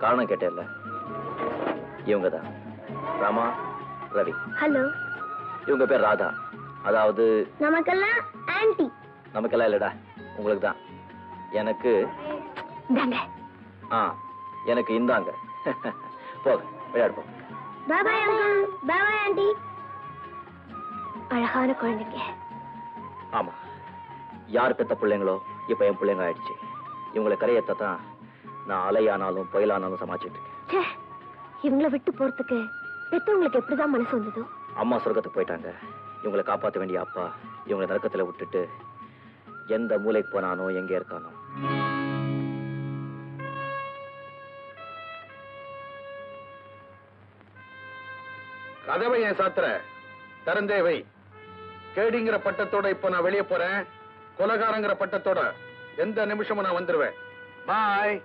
காரணம் கேட்டேன்ல, இவங்க தான் ராமா, ரவி. ஹலோ. இவங்க பேர் ராதா. அதாவது நமக்கெல்லாம் ஆன்ட்டி. நமக்கெல்லாம் இல்லடா, உங்களுக்கு தான். எனக்கு எனக்கு இந்தாங்க. போக விளையாடு போ. பாய் பாய் அங்கிள், பாய் பாய் ஆன்ட்டி. அழகான குழந்தைங்க. ஆமா, யார் பெத்த பிள்ளைங்களோ இப்ப என் பிள்ளைங்க ஆயிடுச்சு. இவங்களை கரையத்தான் நான் அலையானாலும் புயலானாலும் சமாளிச்சுட்டு இருக்கேன். இவங்களை விட்டு போறதுக்கு பெத்தவங்களுக்கு எப்படிதான் மனசு வந்ததோ. அம்மா சொர்க்கத்துக்கு போயிட்டாங்க. இவங்களை காப்பாற்ற வேண்டிய அப்பா இவங்களை நரக்கத்துல விட்டுட்டு எந்த மூலைக்கு போனானோ, எங்க இருக்கானோ. கதவை ஏன் சாத்திர? திறந்தே வை. கேடிங்கிற பட்டத்தோட இப்ப நான் வெளியே போறேன். கொலகாரங்கிற பட்டத்தோட எந்த நிமிஷமும் நான் வந்துருவேன். பாய்.